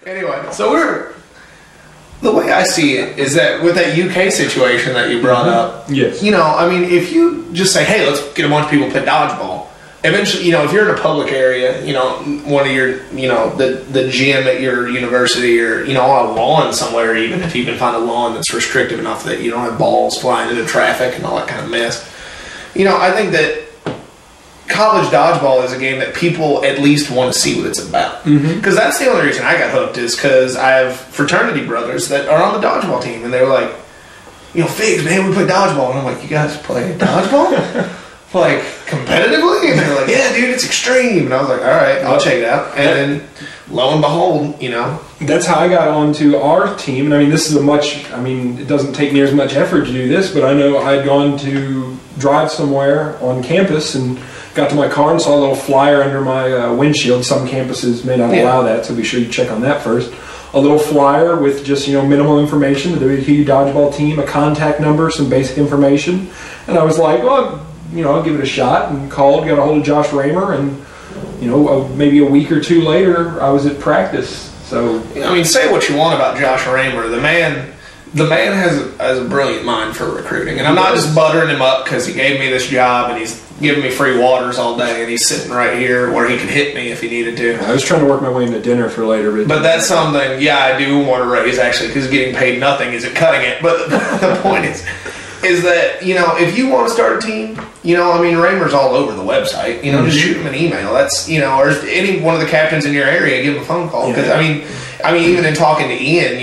Anyway, so the way I see it is that with that UK situation that you brought up, yes, I mean, if you just say, hey, let's get a bunch of people to play dodgeball, eventually, if you're in a public area, one of your, the gym at your university or, on a lawn somewhere, even if you can find a lawn that's restrictive enough that you don't have balls flying into traffic and all that kind of mess, I think that college dodgeball is a game that people at least want to see what it's about. Because that's the only reason I got hooked is because I have fraternity brothers that are on the dodgeball team, and they were like, Figs, man, we play dodgeball. And I'm like, you guys play dodgeball? Like, competitively? And they were like, yeah, dude, it's extreme. And I was like, all right, I'll check it out. And then, lo and behold, That's how I got onto our team. And I mean, this is it doesn't take near as much effort to do this, but I know I'd gone to drive somewhere on campus and got to my car and saw a little flyer under my windshield. Some campuses may not allow that, so be sure you check on that first. A little flyer with just, minimal information, the WQ Dodgeball team, a contact number, some basic information. And I was like, well, I'll give it a shot, and called, got a hold of Josh Raymer, and, maybe a week or two later, I was at practice. So, I mean, say what you want about Josh Raymer. The man has a brilliant mind for recruiting. And I'm not just buttering him up because he gave me this job and he's giving me free waters all day and he's sitting right here where he could hit me if he needed to. I was trying to work my way into dinner for later. But that's something, I do want to raise, actually, because getting paid nothing isn't cutting it. But the point is that, if you want to start a team, Raymer's all over the website. Just shoot him an email. That's, or any one of the captains in your area, give him a phone call. Because, even in talking to Ian,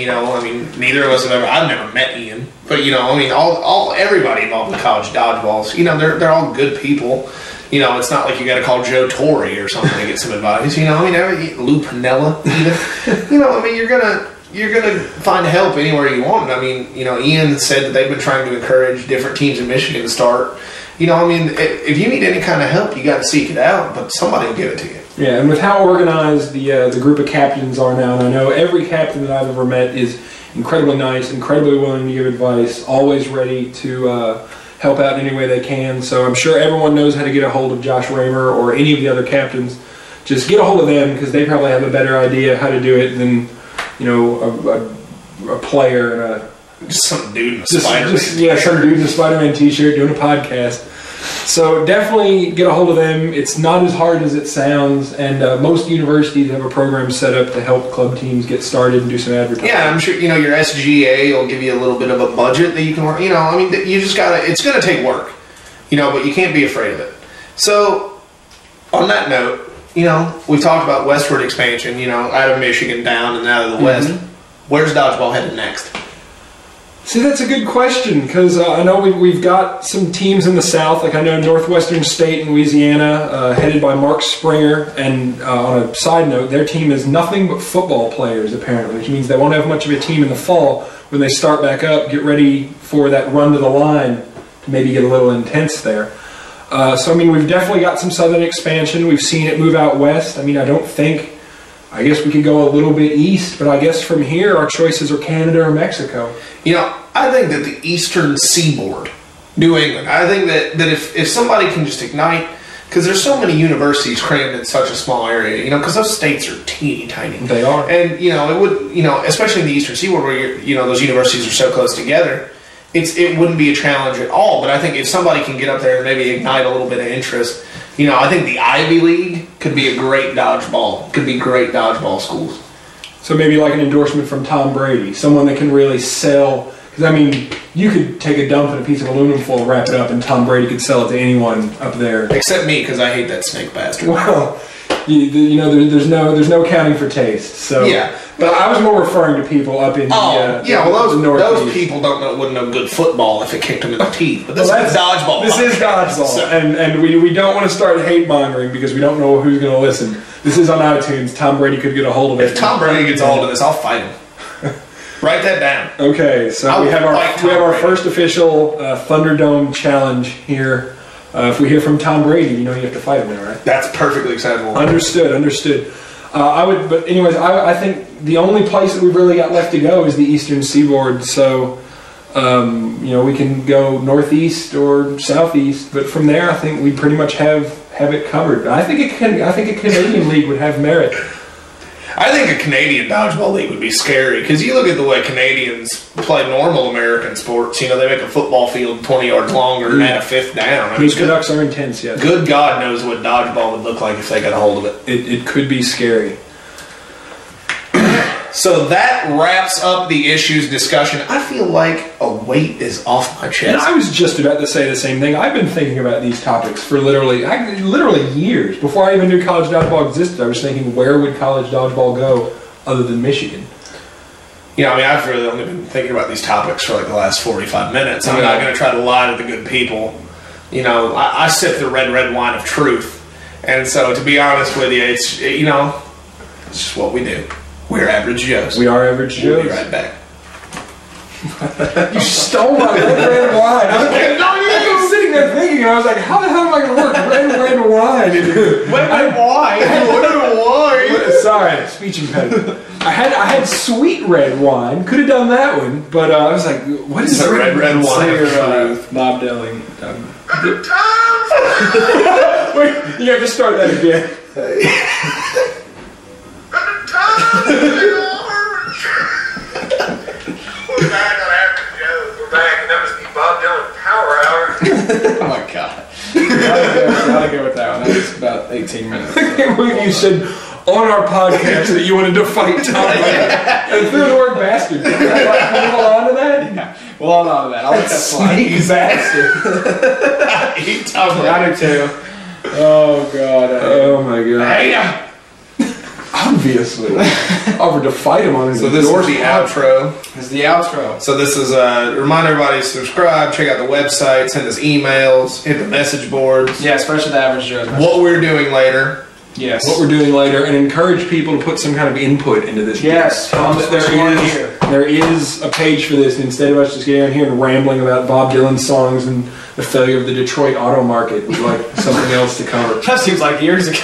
neither of us I've never met Ian. But, everybody involved in college dodgeballs, they're all good people. It's not like you got to call Joe Torre or something to get some advice. Lou Pinella, even. You're gonna find help anywhere you want. Ian said that they've been trying to encourage different teams in Michigan to start. If you need any kind of help, you got to seek it out, but somebody will give it to you. Yeah, and with how organized the group of captains are now, and I know every captain that I've ever met is incredibly nice, incredibly willing to give advice, always ready to help out in any way they can. So I'm sure everyone knows how to get a hold of Josh Raymer or any of the other captains. Just get a hold of them because they probably have a better idea how to do it than a player and just some dude in a Spider-Man some dude in a Spider-Man t-shirt doing a podcast. So definitely get a hold of them. It's not as hard as it sounds, and most universities have a program set up to help club teams get started and do some advertising. Yeah, I'm sure your SGA will give you a little bit of a budget that you can work. You just gotta. It's gonna take work, but you can't be afraid of it. So, on that note, we talked about westward expansion. Out of Michigan down and out of the West. Where's dodgeball headed next? See, that's a good question because I know we've got some teams in the South. Like I know Northwestern State in Louisiana, headed by Mark Springer. And on a side note, their team is nothing but football players apparently, which means they won't have much of a team in the fall when they start back up. Get ready for that run to the line to maybe get a little intense there. So we've definitely got some southern expansion. We've seen it move out west. I guess we could go a little bit east, but I guess from here our choices are Canada or Mexico. I think that the eastern seaboard, New England, I think that if somebody can just ignite, because there's so many universities crammed in such a small area, because those states are teeny tiny. They are. And, it would, especially in the eastern seaboard where, those universities are so close together, it wouldn't be a challenge at all. But I think if somebody can get up there and maybe ignite a little bit of interest, I think the Ivy League could be great dodgeball schools. So maybe like an endorsement from Tom Brady, someone that can really sell. Because, you could take a dump in a piece of aluminum foil, wrap it up, and Tom Brady could sell it to anyone up there. Except me, because I hate that snake bastard. Well, there's no accounting for taste. So yeah, but I was more referring to people up in those people wouldn't know good football if it kicked them in the teeth. But this is dodgeball. This is dodgeball, so. and we don't want to start hate mongering because we don't know who's going to listen. This is on iTunes. Tom Brady could get a hold of it. If Tom Brady gets a hold of this, I'll fight him. Write that down. Okay, so we have our first official Thunderdome challenge here. If we hear from Tom Brady, you have to fight him there, right? That's perfectly acceptable. Understood. I think the only place that we've really got left to go is the eastern seaboard. So, we can go northeast or southeast, but from there, I think we pretty much have it covered. I think a Canadian league would have merit. I think a Canadian dodgeball league would be scary because you look at the way Canadians play normal American sports. You know, they make a football field 20 yards longer and add a fifth down. I mean, These Canucks are intense, yes. Good God knows what dodgeball would look like if they got a hold of it. It could be scary. So that wraps up the issues discussion. I feel like a weight is off my chest. And I was just about to say the same thing. I've been thinking about these topics for literally years. Before I even knew college dodgeball existed, I was thinking, where would college dodgeball go other than Michigan? You know, I mean, I've really only been thinking about these topics for like the last 45 minutes. I'm not going to try to lie to the good people. You know, I sip the red wine of truth. And so, to be honest with you, it's just what we do. We're average Joes. We are average Joes. We'll be right back. You stole my red wine. I was sitting there thinking, I was like, how the hell am I going to work red wine? Red wine? Sorry, speech impediment. I had sweet red wine. Could have done that one, but I was like, what is the red wine? Bob Dylan. Wait, you have to start that again. We're back on Average Joe's. We're back, and that was the Bob Dylan Power Hour. Oh my god. I'll go with that one. That was about 18 minutes. I can't believe you said on our podcast that you wanted to fight Tom. And threw the word bastard. Can you hold on to that? Yeah. Well, hold on to that. I'll let that slide. Sneak bastard. I do too. Oh god. Oh my god. Hey, obviously. Offered to fight him on his So this is the outro. This is the outro. So this is remind everybody to subscribe, check out the website, send us emails, hit the message boards. Yeah, especially the average Joe. What we're doing later. Yes. What we're doing later, and encourage people to put some kind of input into this. Yes. Tell them that there is a page for this, and instead of us just getting out here and rambling about Bob Dylan songs and the failure of the Detroit auto market, we'd like something else to cover. That seems like years ago.